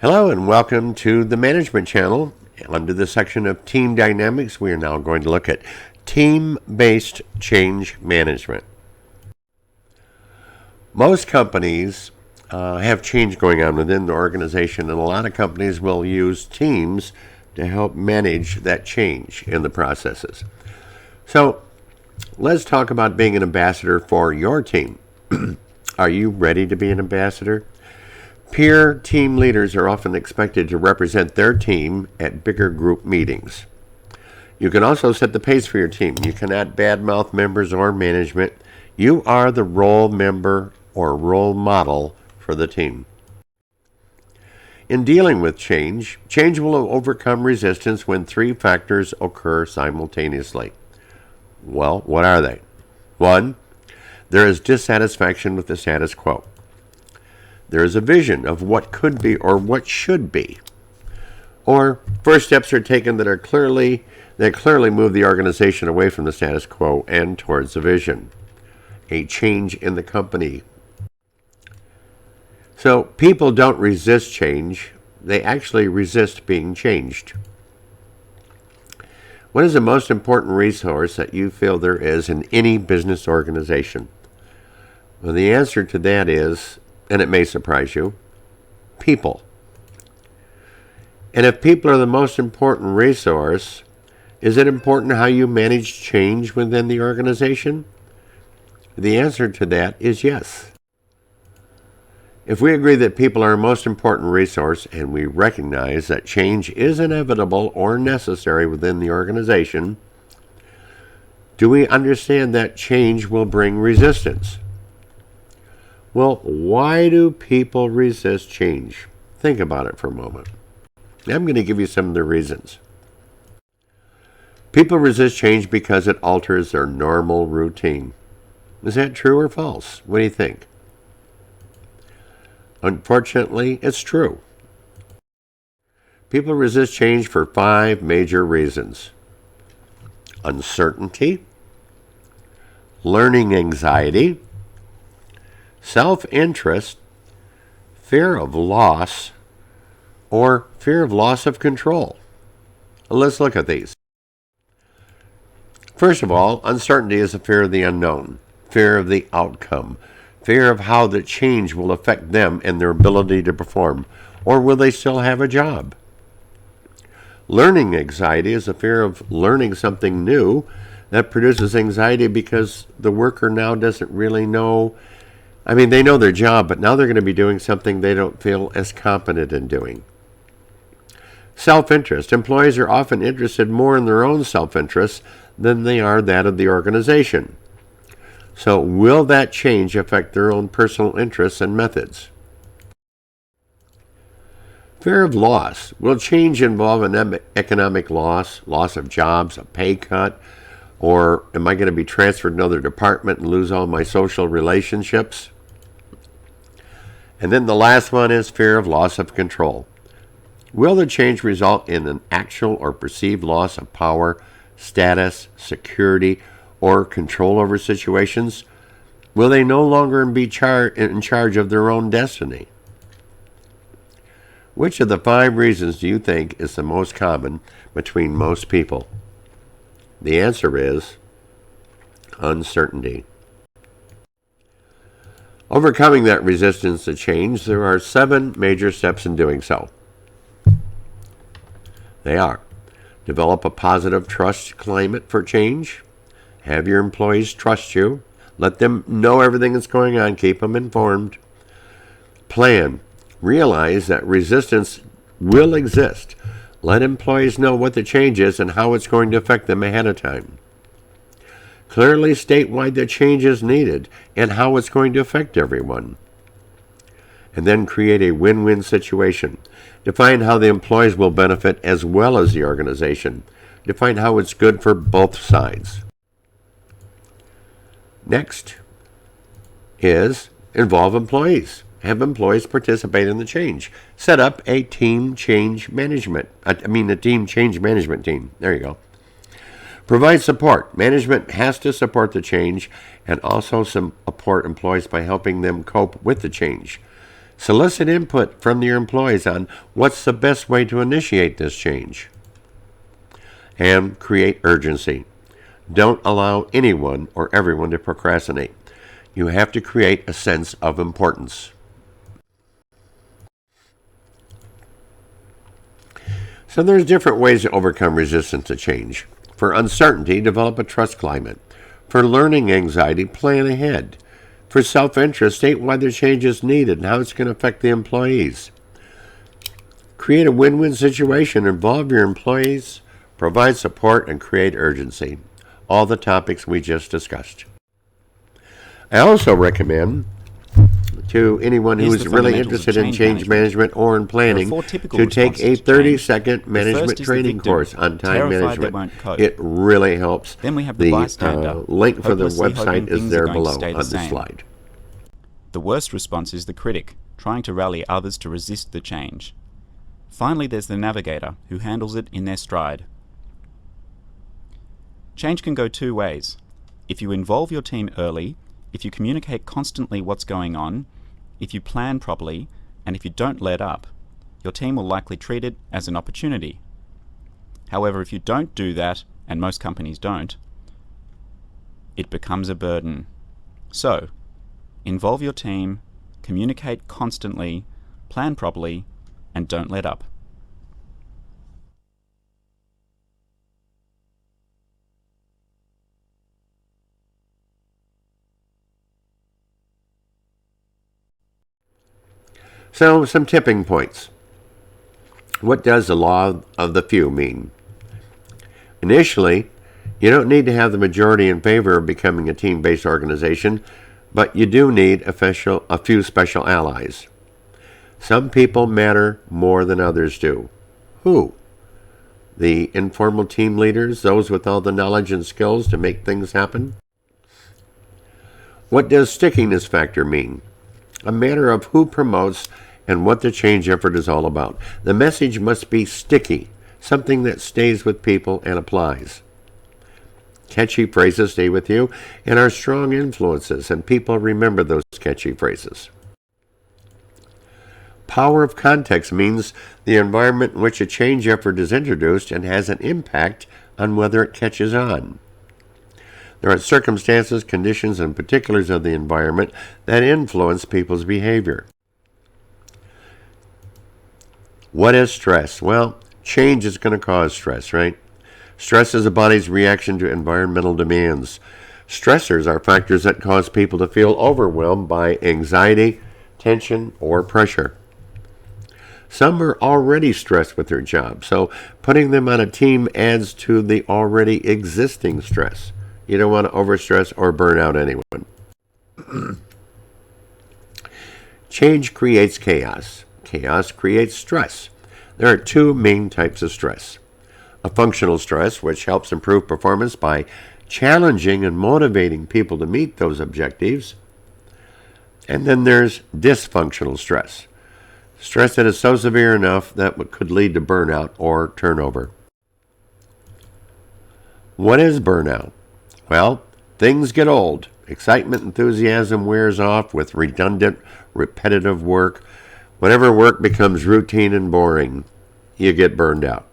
Hello and welcome to the Management Channel. Under the section of Team Dynamics, we are now going to look at team-based change management. Most companies have change going on within the organization, and a lot of companies will use teams to help manage that change in the processes. So let's talk about being an ambassador for your team. Are you ready to be an ambassador? Peer team leaders are often expected to represent their team at bigger group meetings. You can also set the pace for your team. You cannot badmouth members or management. You are the role member or role model for the team. In dealing with change will overcome resistance when three factors occur simultaneously. Well, what are they? 1, there is dissatisfaction with the status quo. There is a vision of what could be or what should be. Or first steps are taken that clearly move the organization away from the status quo and towards a vision, a change in the company. So people don't resist change, they actually resist being changed. What is the most important resource that you feel there is in any business organization? Well, the answer to that is, and it may surprise you, people. And if people are the most important resource, is it important how you manage change within the organization? The answer to that is yes. If we agree that people are our most important resource and we recognize that change is inevitable or necessary within the organization, do we understand that change will bring resistance? Well, why do people resist change? Think about it for a moment. I'm going to give you some of the reasons. People resist change because it alters their normal routine. Is that true or false? What do you think? Unfortunately, it's true. People resist change for 5 major reasons: uncertainty, learning anxiety, self-interest, fear of loss, or fear of loss of control. Let's look at these. First of all, uncertainty is a fear of the unknown, fear of the outcome, fear of how the change will affect them and their ability to perform, or will they still have a job? Learning anxiety is a fear of learning something new that produces anxiety because the worker now doesn't really know. They know their job, but now they're going to be doing something they don't feel as competent in doing. Self-interest. Employees are often interested more in their own self-interest than they are that of the organization. So will that change affect their own personal interests and methods? Fear of loss. Will change involve an economic loss of jobs, a pay cut, or am I going to be transferred to another department and lose all my social relationships? And then the last one is fear of loss of control. Will the change result in an actual or perceived loss of power, status, security, or control over situations? Will they no longer be in charge of their own destiny? Which of the 5 reasons do you think is the most common between most people? The answer is uncertainty. Overcoming that resistance to change, there are 7 major steps in doing so. They are: develop a positive trust climate for change. Have your employees trust you. Let them know everything that's going on. Keep them informed. Plan. Realize that resistance will exist. Let employees know what the change is and how it's going to affect them ahead of time. Clearly state why the change is needed and how it's going to affect everyone. And then create a win-win situation. Define how the employees will benefit as well as the organization. Define how it's good for both sides. Next is involve employees. Have employees participate in the change. Set up a team change management. A team change management team. There you go. Provide support. Management has to support the change and also support employees by helping them cope with the change. Solicit input from your employees on what's the best way to initiate this change. And create urgency. Don't allow anyone or everyone to procrastinate. You have to create a sense of importance. So there's different ways to overcome resistance to change. For uncertainty, develop a trust climate. For learning anxiety, plan ahead. For self-interest, state why the change is needed and how it's going to affect the employees. Create a win-win situation. Involve your employees, provide support, and create urgency. All the topics we just discussed. I also recommend to anyone who is really interested in change management or in planning to take a 30-second management training course on time management. It really helps. Then we have the bystander, link for the website is there below on the slide. The worst response is the critic, trying to rally others to resist the change. Finally, there's the navigator, who handles it in their stride. Change can go two ways. If you involve your team early, if you communicate constantly what's going on, if you plan properly, and if you don't let up, your team will likely treat it as an opportunity. However, if you don't do that, and most companies don't, it becomes a burden. So, involve your team, communicate constantly, plan properly, and don't let up. So, some tipping points. What does the law of the few mean? Initially, you don't need to have the majority in favor of becoming a team-based organization, but you do need a few special allies. Some people matter more than others do. Who? The informal team leaders, those with all the knowledge and skills to make things happen? What does stickiness factor mean? A matter of who promotes and what the change effort is all about. The message must be sticky, something that stays with people and applies. Catchy phrases stay with you and are strong influences, and people remember those catchy phrases. Power of context means the environment in which a change effort is introduced and has an impact on whether it catches on. There are circumstances, conditions, and particulars of the environment that influence people's behavior. What is stress? Well, change is going to cause stress, right? Stress is the body's reaction to environmental demands. Stressors are factors that cause people to feel overwhelmed by anxiety, tension, or pressure. Some are already stressed with their job, so putting them on a team adds to the already existing stress. You don't want to overstress or burn out anyone. Change creates chaos. Chaos creates stress. There are two main types of stress. A functional stress, which helps improve performance by challenging and motivating people to meet those objectives. And then there's dysfunctional stress. Stress that is so severe enough that could lead to burnout or turnover. What is burnout? Well, things get old. Excitement, enthusiasm wears off with redundant, repetitive work. Whenever work becomes routine and boring, you get burned out.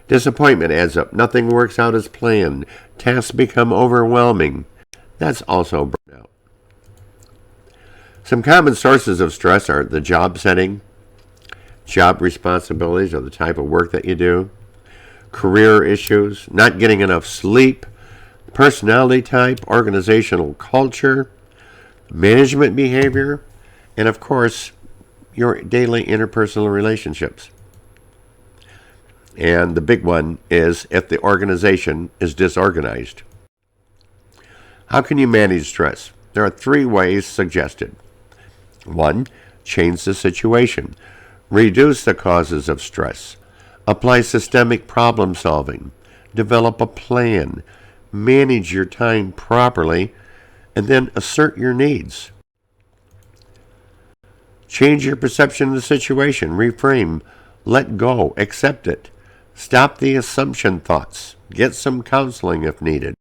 Disappointment adds up. Nothing works out as planned. Tasks become overwhelming. That's also burnout. Some common sources of stress are the job setting, job responsibilities or the type of work that you do, career issues, not getting enough sleep, personality type, organizational culture, management behavior, and of course, your daily interpersonal relationships. And the big one is if the organization is disorganized. How can you manage stress? There are 3 ways suggested. 1. Change the situation. Reduce the causes of stress. Apply systemic problem solving. Develop a plan. Manage your time properly, and then assert your needs. Change your perception of the situation. Reframe. Let go. Accept it. Stop the assumption thoughts. Get some counseling if needed.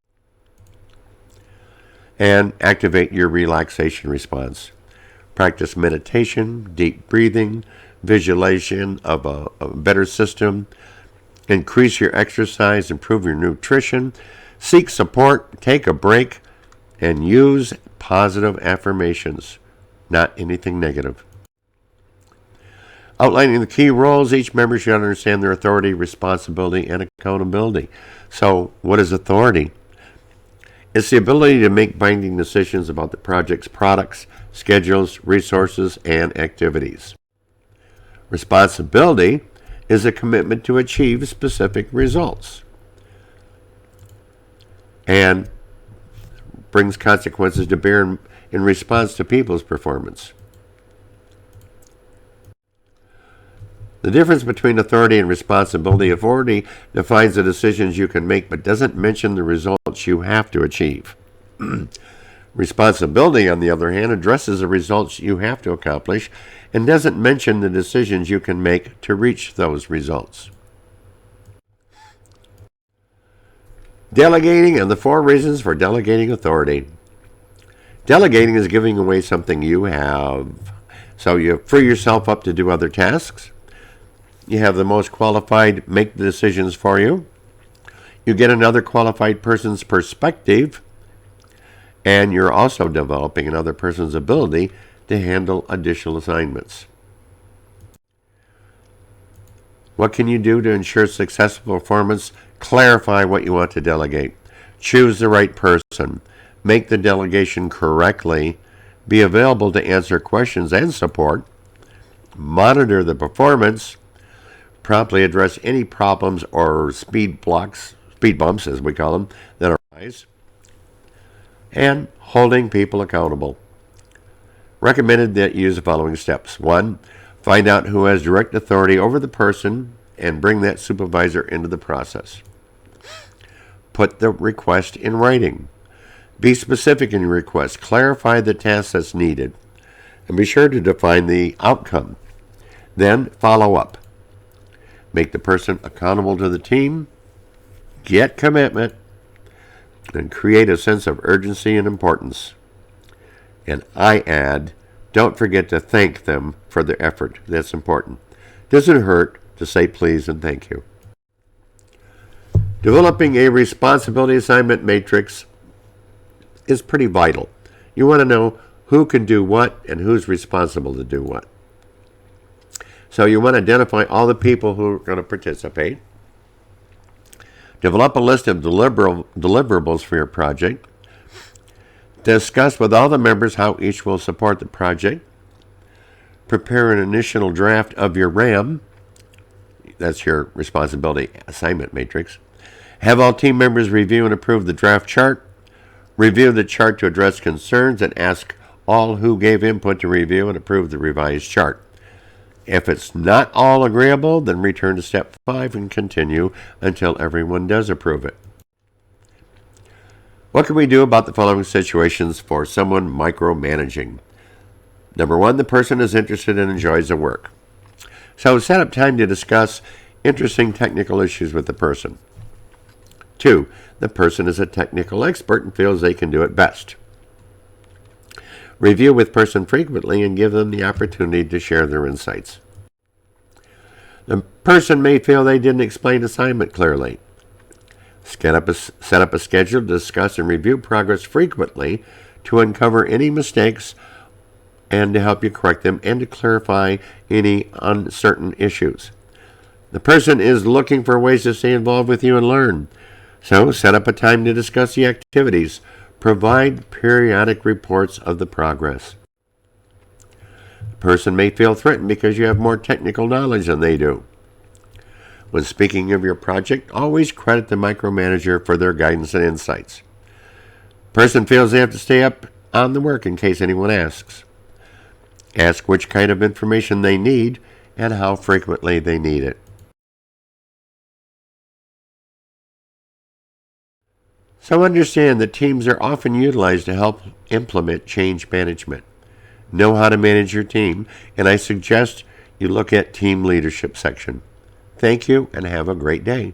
And activate your relaxation response. Practice meditation, deep breathing, visualization of a better system. Increase your exercise, improve your nutrition. Seek support, take a break, and use positive affirmations, not anything negative. Outlining the key roles, each member should understand their authority, responsibility, and accountability. So, what is authority? It's the ability to make binding decisions about the project's products, schedules, resources, and activities. Responsibility is a commitment to achieve specific results and brings consequences to bear in response to people's performance. The difference between authority and responsibility: authority defines the decisions you can make but doesn't mention the results you have to achieve. Responsibility, on the other hand, addresses the results you have to accomplish and doesn't mention the decisions you can make to reach those results. Delegating and the 4 reasons for delegating authority. Delegating is giving away something you have. So you free yourself up to do other tasks. You have the most qualified make the decisions for you. You get another qualified person's perspective. And you're also developing another person's ability to handle additional assignments. What can you do to ensure successful performance? Clarify what you want to delegate. Choose the right person. Make the delegation correctly. Be available to answer questions and support. Monitor the performance. Promptly address any problems or speed bumps, as we call them, that arise. And holding people accountable. Recommended that you use the following steps. 1. Find out who has direct authority over the person and bring that supervisor into the process. Put the request in writing. Be specific in your request. Clarify the task that's needed. And be sure to define the outcome. Then follow up. Make the person accountable to the team. Get commitment. And create a sense of urgency and importance. And I add, don't forget to thank them for their effort. That's important. Doesn't hurt to say please and thank you. Developing a responsibility assignment matrix is pretty vital. You want to know who can do what and who's responsible to do what. So you want to identify all the people who are going to participate. Develop a list of deliverables for your project. Discuss with all the members how each will support the project. Prepare an initial draft of your RAM. That's your responsibility assignment matrix. Have all team members review and approve the draft chart. Review the chart to address concerns and ask all who gave input to review and approve the revised chart. If it's not all agreeable, then return to step 5 and continue until everyone does approve it. What can we do about the following situations for someone micromanaging? Number 1, the person is interested and enjoys the work. So set up time to discuss interesting technical issues with the person. 2, the person is a technical expert and feels they can do it best. Review with person frequently and give them the opportunity to share their insights. The person may feel they didn't explain assignment clearly. Set up a schedule to discuss and review progress frequently to uncover any mistakes and to help you correct them and to clarify any uncertain issues. The person is looking for ways to stay involved with you and learn. So set up a time to discuss the activities. Provide periodic reports of the progress. The person may feel threatened because you have more technical knowledge than they do. When speaking of your project, always credit the micromanager for their guidance and insights. The person feels they have to stay up on the work in case anyone asks. Ask which kind of information they need and how frequently they need it. So understand that teams are often utilized to help implement change management. Know how to manage your team, and I suggest you look at Team Leadership section. Thank you, and have a great day.